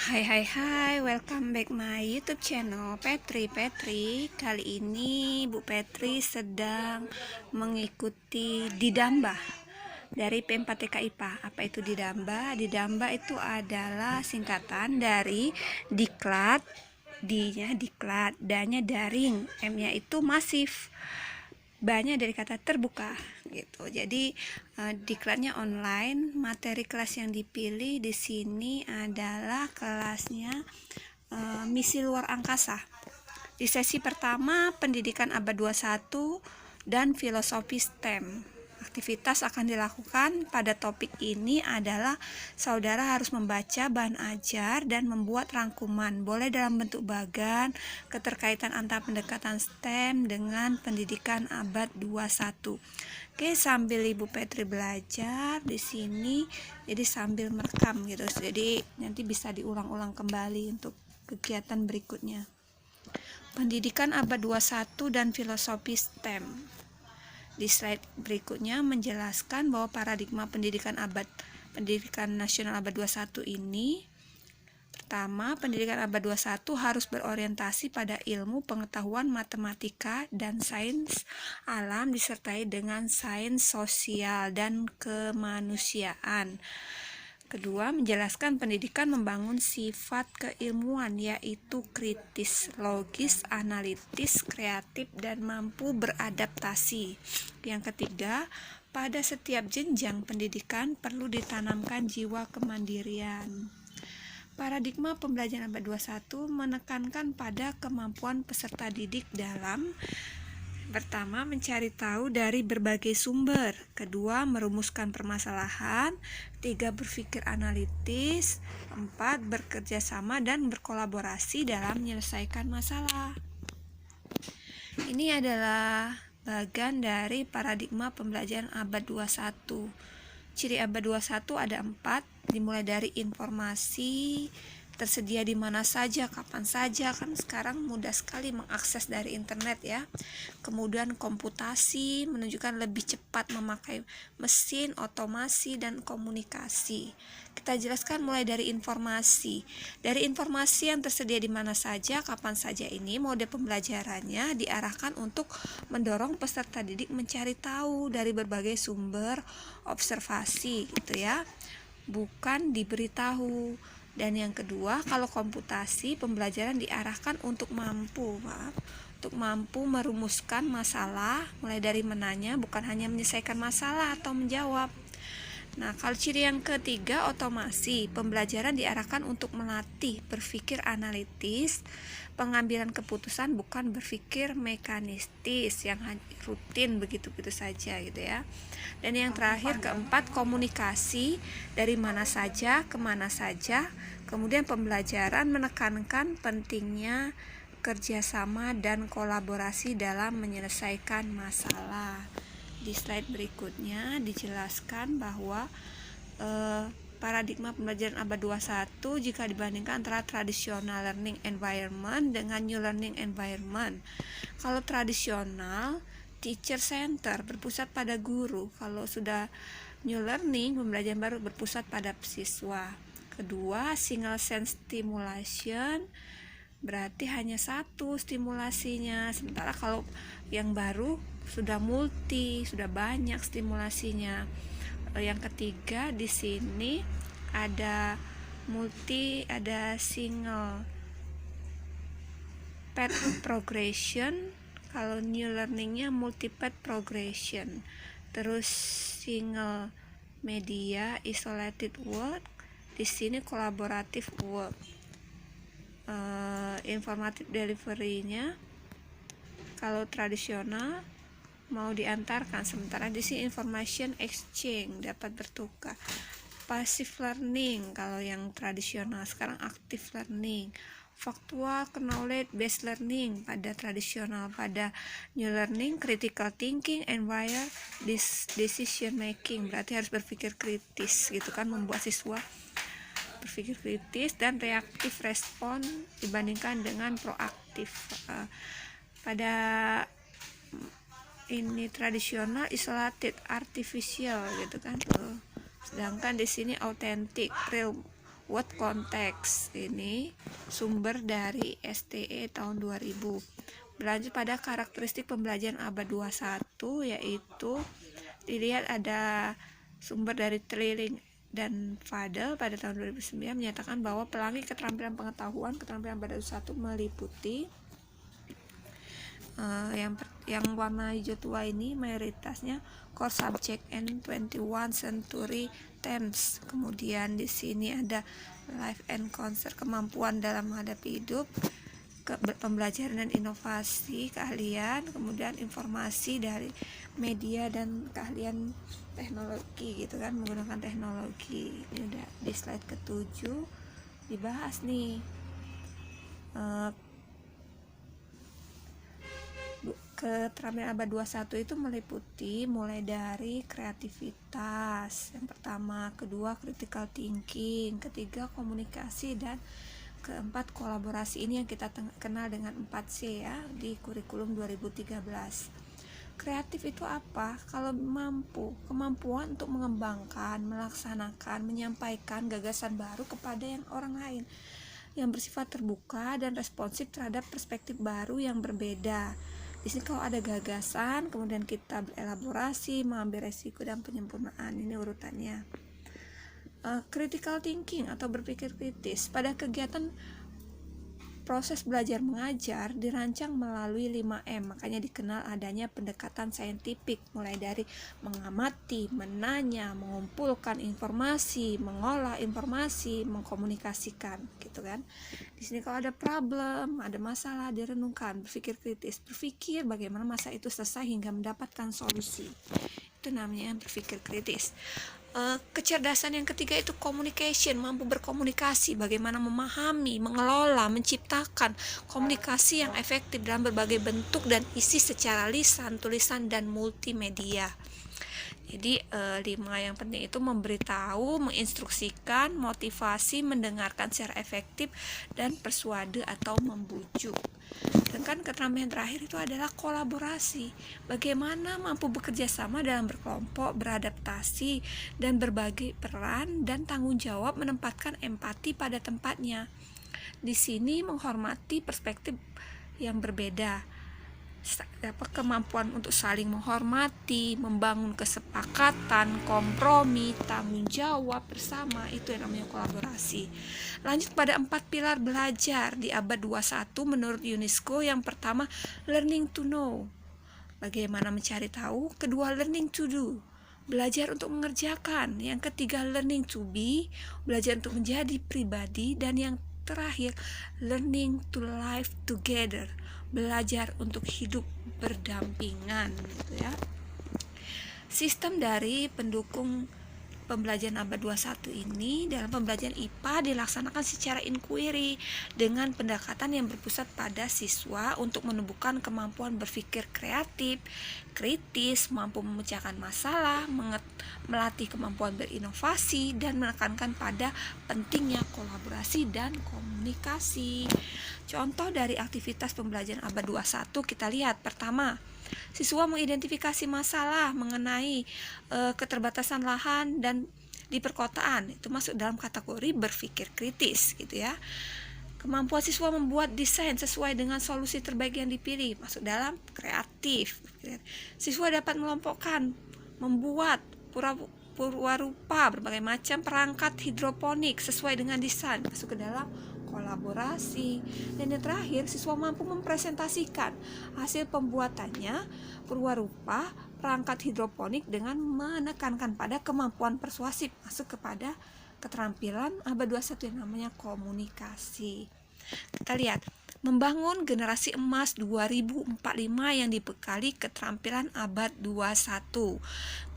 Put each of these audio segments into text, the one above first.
Hai, welcome back my YouTube channel Petri. Kali ini Bu Petri sedang mengikuti Didamba dari P4TK IPA. Apa itu Didamba? Didamba itu adalah singkatan dari diklat, D-nya diklat, D-nya daring, M-nya itu masif, banyak dari kata terbuka gitu. Jadi diklatnya online. Materi kelas yang dipilih di sini adalah kelasnya misi luar angkasa. Di sesi pertama pendidikan abad 21 dan filosofi STEM. Aktivitas akan dilakukan pada topik ini adalah saudara harus membaca bahan ajar dan membuat rangkuman, boleh dalam bentuk bagan, keterkaitan antara pendekatan STEM dengan pendidikan abad 21. Oke, sambil Ibu Petri belajar di sini, jadi sambil merekam gitu. Jadi nanti bisa diulang-ulang kembali untuk kegiatan berikutnya. Pendidikan abad 21 dan filosofi STEM. Di slide berikutnya menjelaskan bahwa paradigma pendidikan nasional abad 21 ini, pertama, pendidikan abad 21 harus berorientasi pada ilmu pengetahuan matematika dan sains alam disertai dengan sains sosial dan kemanusiaan. Kedua, menjelaskan pendidikan membangun sifat keilmuan, yaitu kritis, logis, analitis, kreatif, dan mampu beradaptasi. Yang ketiga, pada setiap jenjang pendidikan perlu ditanamkan jiwa kemandirian. Paradigma pembelajaran abad 21 menekankan pada kemampuan peserta didik dalam: pertama, mencari tahu dari berbagai sumber. Kedua, merumuskan permasalahan. Tiga, berpikir analitis. Empat, bekerja sama dan berkolaborasi dalam menyelesaikan masalah. Ini adalah bagian dari paradigma pembelajaran abad 21. Ciri abad 21 ada 4, dimulai dari informasi tersedia di mana saja, kapan saja, kan sekarang mudah sekali mengakses dari internet ya. Kemudian komputasi, menunjukkan lebih cepat memakai mesin, otomasi, dan komunikasi. Kita jelaskan mulai dari informasi. Dari informasi yang tersedia di mana saja, kapan saja, ini mode pembelajarannya diarahkan untuk mendorong peserta didik mencari tahu dari berbagai sumber observasi gitu ya, bukan diberitahu. Dan yang kedua, kalau komputasi, pembelajaran diarahkan untuk mampu merumuskan masalah, mulai dari menanya, bukan hanya menyelesaikan masalah atau menjawab. Nah, kalau ciri yang ketiga, otomasi, pembelajaran diarahkan untuk melatih berpikir analitis, pengambilan keputusan, bukan berpikir mekanistis yang rutin begitu-begitu saja gitu ya. Dan yang terakhir, keempat, komunikasi, dari mana saja, kemana saja. Kemudian pembelajaran menekankan pentingnya kerjasama dan kolaborasi dalam menyelesaikan masalah. Di slide berikutnya dijelaskan bahwa paradigma pembelajaran abad 21 jika dibandingkan antara traditional learning environment dengan new learning environment. Kalau tradisional, teacher center, berpusat pada guru. Kalau sudah new learning, pembelajaran baru, berpusat pada siswa. Kedua, single sense stimulation, berarti hanya satu stimulasinya. Sementara kalau yang baru sudah multi, sudah banyak stimulasinya. Yang ketiga, di sini ada multi, ada single path progression. Kalau new learningnya multi path progression. Terus single media, isolated work. Di sini collaborative work. Informative delivery-nya kalau tradisional mau diantarkan, sementara di sini information exchange, dapat bertukar. Passive learning kalau yang tradisional, sekarang active learning. Factual knowledge based learning pada tradisional. Pada new learning, critical thinking and wire decision making, berarti harus berpikir kritis gitu kan, membuat siswa berpikir kritis dan reaktif respon dibandingkan dengan proaktif. Pada ini tradisional, isolated, artificial gitu kan. Sedangkan di sini authentic, real, Word Context. Ini sumber dari STE tahun 2000. Berlanjut pada karakteristik pembelajaran abad 21, yaitu dilihat ada sumber dari Trilling dan Fadel pada tahun 2009 menyatakan bahwa pelangi keterampilan pengetahuan, keterampilan abad 21 meliputi yang warna hijau tua ini mayoritasnya core subject and 21 century themes. Kemudian di sini ada life and concern, kemampuan dalam menghadapi hidup, pembelajaran dan inovasi, keahlian, kemudian informasi dari media dan keahlian teknologi gitu kan, menggunakan teknologi. Ini udah di slide ke-7 dibahas nih. Keterampilan abad 21 itu meliputi mulai dari kreativitas, yang pertama, kedua critical thinking, ketiga komunikasi, dan keempat kolaborasi. Ini yang kita kenal dengan 4C ya di kurikulum 2013. Kreatif itu apa? Kalau kemampuan untuk mengembangkan, melaksanakan, menyampaikan gagasan baru kepada orang lain, yang bersifat terbuka dan responsif terhadap perspektif baru yang berbeda. Di sini kalau ada gagasan, kemudian kita berelaborasi, mengambil resiko dan penyempurnaan. Ini urutannya. Critical thinking atau berpikir kritis. Pada kegiatan proses belajar mengajar dirancang melalui 5M, makanya dikenal adanya pendekatan saintifik, mulai dari mengamati, menanya, mengumpulkan informasi, mengolah informasi, mengkomunikasikan, gitu kan. Di sini kalau ada problem, ada masalah, direnungkan, berpikir kritis, berpikir bagaimana masalah itu selesai hingga mendapatkan solusi. Itu namanya berpikir kritis. Kecerdasan yang ketiga itu communication, mampu berkomunikasi, bagaimana memahami, mengelola, menciptakan komunikasi yang efektif dalam berbagai bentuk dan isi secara lisan, tulisan, dan multimedia. Jadi 5 yang penting itu memberitahu, menginstruksikan, motivasi, mendengarkan secara efektif, dan persuade atau membujuk. Sedangkan keterampilan terakhir itu adalah kolaborasi. Bagaimana mampu bekerja sama dalam berkelompok, beradaptasi, dan berbagi peran dan tanggung jawab, menempatkan empati pada tempatnya. Di sini menghormati perspektif yang berbeda. Kemampuan untuk saling menghormati, membangun kesepakatan, kompromi, tanggung jawab bersama, itu yang namanya kolaborasi. Lanjut pada 4 pilar belajar di abad 21 menurut UNESCO. Yang pertama, learning to know, bagaimana mencari tahu. Kedua, learning to do, belajar untuk mengerjakan. Yang ketiga, learning to be, belajar untuk menjadi pribadi. Dan yang terakhir, learning to live together, belajar untuk hidup berdampingan, gitu ya. Sistem dari pendukung pembelajaran abad 21 ini dalam pembelajaran IPA dilaksanakan secara inquiry dengan pendekatan yang berpusat pada siswa untuk menumbuhkan kemampuan berpikir kreatif, kritis, mampu memecahkan masalah, melatih kemampuan berinovasi, dan menekankan pada pentingnya kolaborasi dan komunikasi. Contoh dari aktivitas pembelajaran abad 21 kita lihat. Pertama, siswa mengidentifikasi masalah mengenai keterbatasan lahan dan di perkotaan. Itu masuk dalam kategori berpikir kritis, gitu ya. Kemampuan siswa membuat desain sesuai dengan solusi terbaik yang dipilih, masuk dalam kreatif. Siswa dapat melompokkan, membuat purwarupa berbagai macam perangkat hidroponik sesuai dengan desain, masuk ke dalam kolaborasi. Dan yang terakhir, siswa mampu mempresentasikan hasil pembuatannya purwarupa perangkat hidroponik dengan menekankan pada kemampuan persuasif, masuk kepada keterampilan abad 21 yang namanya komunikasi. Kita lihat, membangun generasi emas 2045 yang dibekali keterampilan abad 21.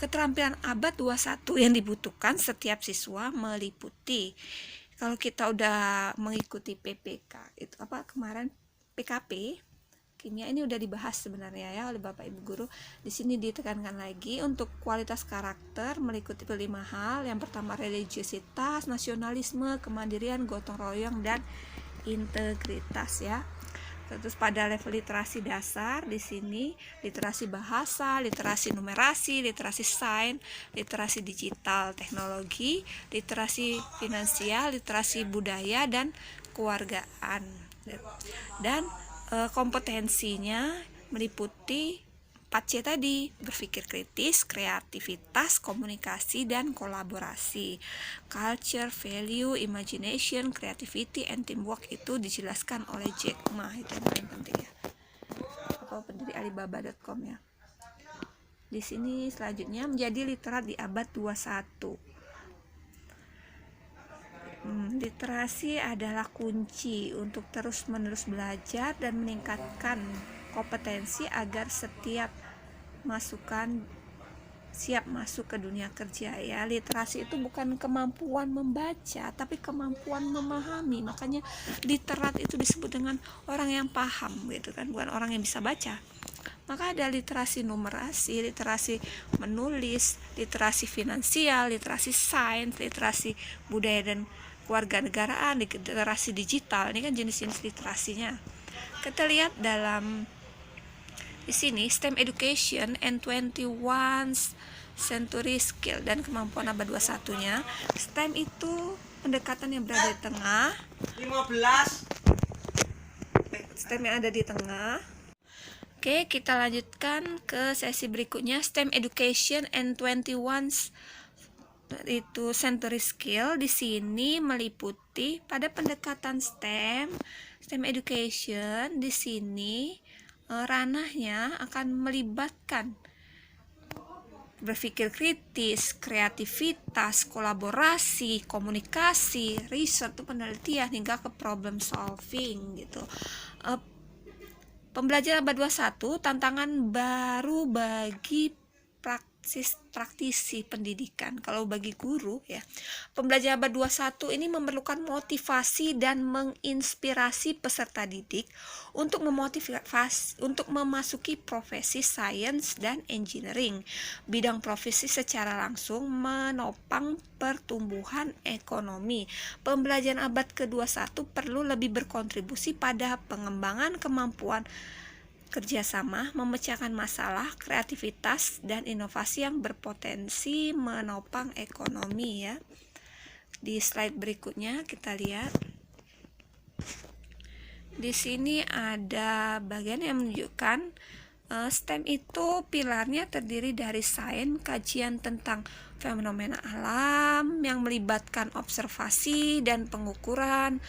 Keterampilan abad 21 yang dibutuhkan setiap siswa meliputi, kalau kita udah mengikuti PPK, itu kemarin PKP kimia, ini udah dibahas sebenarnya ya oleh Bapak Ibu guru. Di sini ditekankan lagi untuk kualitas karakter meliputi 5 hal. Yang pertama, religiositas, nasionalisme, kemandirian, gotong royong, dan integritas ya. Terus pada level literasi dasar di sini literasi bahasa, literasi numerasi, literasi sains, literasi digital teknologi, literasi finansial, literasi budaya dan kewargaan. Dan kompetensinya meliputi 4C tadi, berpikir kritis, kreativitas, komunikasi, dan kolaborasi. Culture, value, imagination, creativity, and teamwork itu dijelaskan oleh Jack Ma, itu yang paling penting ya. Atau pendiri Alibaba.com ya. Di sini selanjutnya menjadi literat di abad 21. Literasi adalah kunci untuk terus-menerus belajar dan meningkatkan kompetensi agar setiap masukan siap masuk ke dunia kerja ya. Literasi itu bukan kemampuan membaca, tapi kemampuan memahami. Makanya literat itu disebut dengan orang yang paham gitu kan, bukan orang yang bisa baca. Maka ada literasi numerasi, literasi menulis, literasi finansial, literasi sains, literasi budaya dan kewarganegaraan, literasi digital. Ini kan jenis-jenis literasinya. Kita lihat dalam di sini STEM Education and 21st Century Skill dan kemampuan abad 21-nya. STEM itu pendekatan yang berada di tengah. 15. STEM yang ada di tengah. Oke, kita lanjutkan ke sesi berikutnya, STEM Education and 21st itu Century Skill. Di sini meliputi pada pendekatan STEM Education di sini ranahnya akan melibatkan berpikir kritis, kreativitas, kolaborasi, komunikasi, riset, penelitian hingga ke problem solving gitu. Pembelajaran abad 21 tantangan baru bagi praktisi pendidikan. Kalau bagi guru ya, pembelajaran abad 21 ini memerlukan motivasi dan menginspirasi peserta didik untuk memotivasi untuk memasuki profesi sains dan engineering. Bidang profesi secara langsung menopang pertumbuhan ekonomi. Pembelajaran abad ke-21 perlu lebih berkontribusi pada pengembangan kemampuan kerjasama, memecahkan masalah, kreativitas, dan inovasi yang berpotensi menopang ekonomi ya. Di slide berikutnya kita lihat. Di sini ada bagian yang menunjukkan STEM itu pilarnya terdiri dari sains, kajian tentang fenomena alam yang melibatkan observasi dan pengukuran.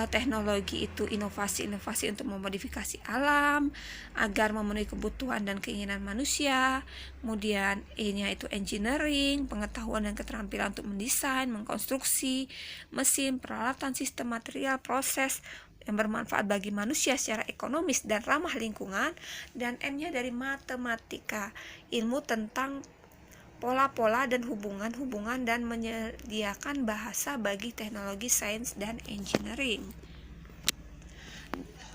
Teknologi itu inovasi-inovasi untuk memodifikasi alam agar memenuhi kebutuhan dan keinginan manusia. Kemudian E-nya itu engineering, pengetahuan dan keterampilan untuk mendesain, mengkonstruksi mesin, peralatan, sistem, material, proses yang bermanfaat bagi manusia secara ekonomis dan ramah lingkungan. Dan M-nya dari matematika, ilmu tentang pola-pola dan hubungan-hubungan dan menyediakan bahasa bagi teknologi sains dan engineering.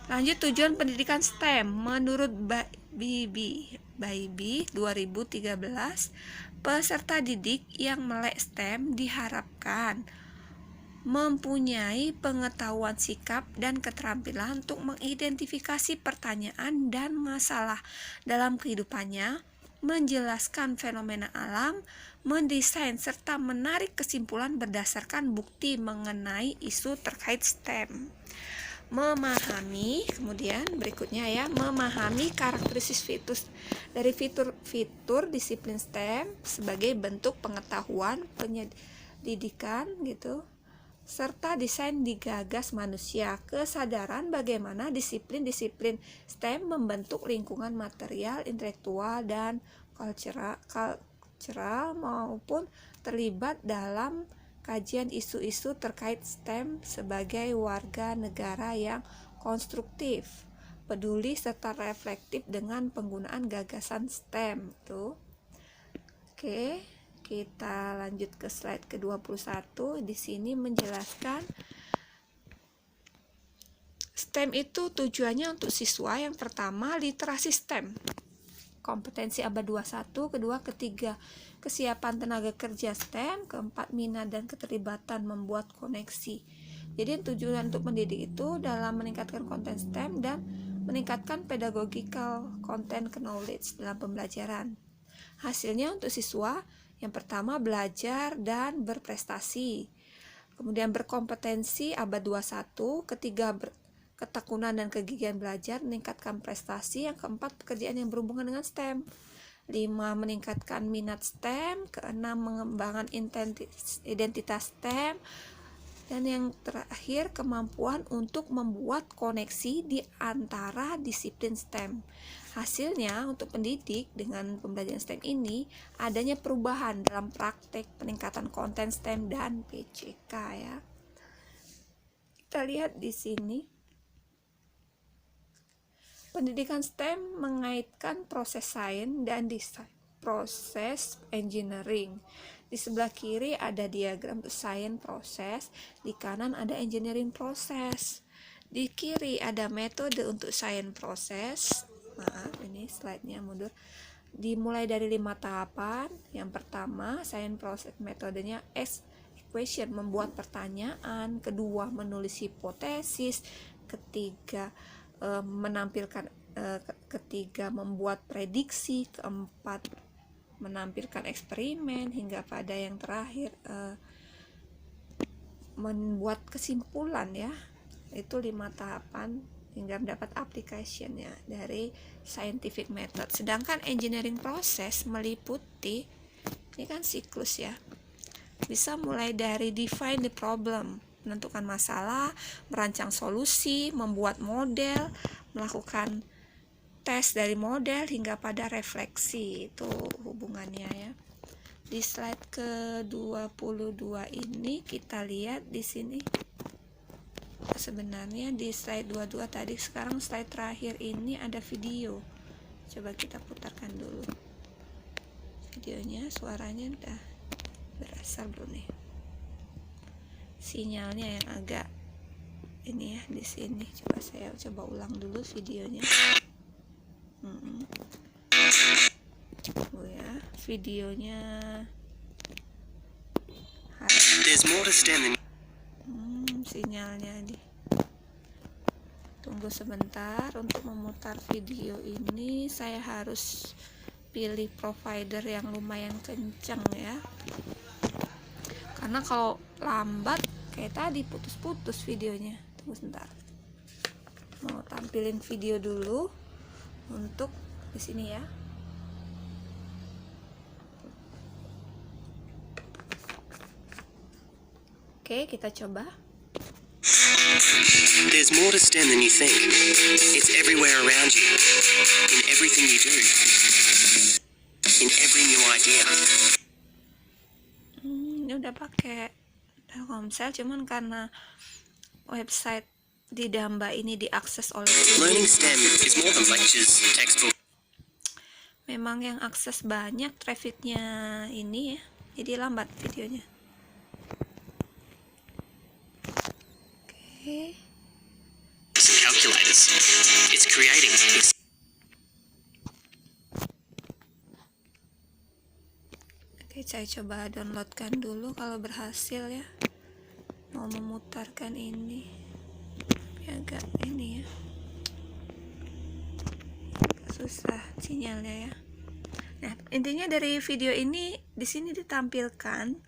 Lanjut, tujuan pendidikan STEM menurut Baibi 2013, peserta didik yang melek STEM diharapkan mempunyai pengetahuan sikap dan keterampilan untuk mengidentifikasi pertanyaan dan masalah dalam kehidupannya, menjelaskan fenomena alam, mendesain serta menarik kesimpulan berdasarkan bukti mengenai isu terkait STEM. Memahami, kemudian berikutnya ya, memahami karakteristik fitur disiplin STEM sebagai bentuk pengetahuan, pendidikan gitu, serta desain digagas manusia, kesadaran bagaimana disiplin-disiplin STEM membentuk lingkungan material, intelektual, dan cultural maupun terlibat dalam kajian isu-isu terkait STEM sebagai warga negara yang konstruktif, peduli, serta reflektif dengan penggunaan gagasan STEM tuh. Oke. Kita lanjut ke slide ke-21. Di sini menjelaskan STEM itu tujuannya untuk siswa. Yang pertama, literasi STEM, kompetensi abad 21, kedua, ketiga, kesiapan tenaga kerja STEM, keempat, minat dan keterlibatan membuat koneksi Jadi tujuan untuk mendidik itu dalam meningkatkan konten STEM dan meningkatkan pedagogical content knowledge dalam pembelajaran. Hasilnya untuk siswa, yang pertama belajar dan berprestasi, kemudian berkompetensi abad 21, ketiga ketekunan dan kegigihan belajar, meningkatkan prestasi, yang keempat pekerjaan yang berhubungan dengan STEM, 5 meningkatkan minat STEM, keenam mengembangkan identitas STEM, dan yang terakhir kemampuan untuk membuat koneksi di antara disiplin STEM. Hasilnya untuk pendidik dengan pembelajaran STEM ini adanya perubahan dalam praktek peningkatan konten STEM dan PJK ya. Kita lihat di sini. Pendidikan STEM mengaitkan proses sains dan desain, proses engineering. Di sebelah kiri ada diagram sains proses, di kanan ada engineering proses. Di kiri ada metode untuk sains proses. Maaf, ini slide-nya mundur. Dimulai dari 5 tahapan. Yang pertama, sains proses metodenya equation, membuat pertanyaan. Kedua, menulis hipotesis. Ketiga, ketiga membuat prediksi, keempat menampilkan eksperimen, hingga pada yang terakhir membuat kesimpulan ya. Itu 5 tahapan hingga mendapat application-nya dari scientific method. Sedangkan engineering process meliputi, ini kan siklus ya, bisa mulai dari define the problem, menentukan masalah, merancang solusi, membuat model, melakukan tes dari model, hingga pada refleksi. Itu hubungannya ya. Di slide ke-22 ini kita lihat di sini. Sebenarnya di slide 22 tadi, sekarang slide terakhir ini ada video. Coba kita putarkan dulu videonya, suaranya udah berasal belum nih? Sinyalnya yang agak ini ya di sini. Coba saya ulang dulu videonya. Oh ya, videonya sinyalnya di. Tunggu sebentar untuk memutar video ini. Saya harus pilih provider yang lumayan kencang ya. Karena kalau lambat kayak tadi putus-putus videonya. Tunggu sebentar. Mau tampilin video dulu untuk di sini ya. Oke, kita coba. There's more to STEM than you think. It's everywhere around you, in everything you do, in every new idea. Ini udah pakai Telkomsel, cuman karena website di Damba ini diakses oleh Learning STEM is more than lectures, textbook. Memang yang akses banyak trafficnya ini ya, jadi lambat videonya. Oke. Calculators. It's creating. Oke, saya coba downloadkan dulu kalau berhasil ya. Mau memutarkan ini. Agak ini ya. Susah sinyalnya ya. Nah, intinya dari video ini di sini ditampilkan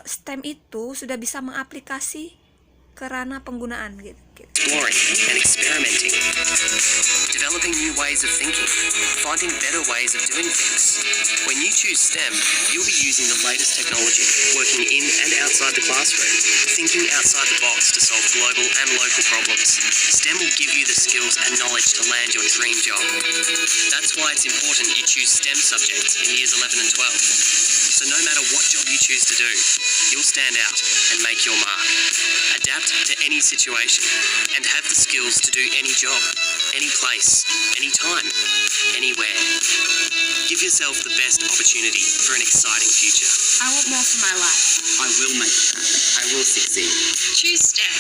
STEM itu sudah bisa mengaplikasi ke ranah penggunaan gitu. Exploring and experimenting. Developing new ways of thinking. Finding better ways of doing things. When you choose STEM, you'll be using the latest technology, working in and outside the classroom, thinking outside the box to solve global and local problems. STEM will give you the skills and knowledge to land your dream job. That's why it's important you choose STEM subjects in years 11 and 12. So no matter what job you choose to do, you'll stand out and make your mark. Adapt to any situation and have the skills to do any job, any place, any time, anywhere. Give yourself the best opportunity for an exciting future. I want more for my life. I will make it happen. I will succeed. Choose STEM.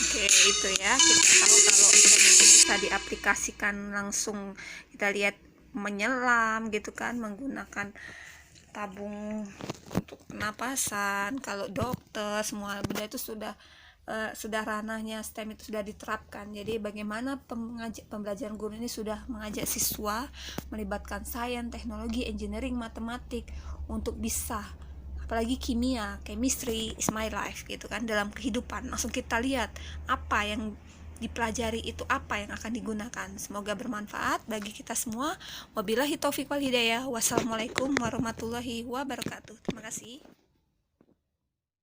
Oke, itu ya. Kita tahu kalau STEM itu bisa diaplikasikan langsung. Kita lihat menyelam gitu kan, menggunakan tabung untuk pernapasan, kalau dokter, semua benda itu sudah ranahnya STEM itu sudah diterapkan. Jadi bagaimana pembelajaran guru ini sudah mengajak siswa melibatkan sains, teknologi, engineering, matematik untuk bisa, apalagi kimia, chemistry is my life gitu kan, dalam kehidupan. Langsung kita lihat apa yang dipelajari itu, apa yang akan digunakan. Semoga bermanfaat bagi kita semua. Wabillahi taufiq wal hidayah. Wassalamualaikum warahmatullahi wabarakatuh. Terima kasih.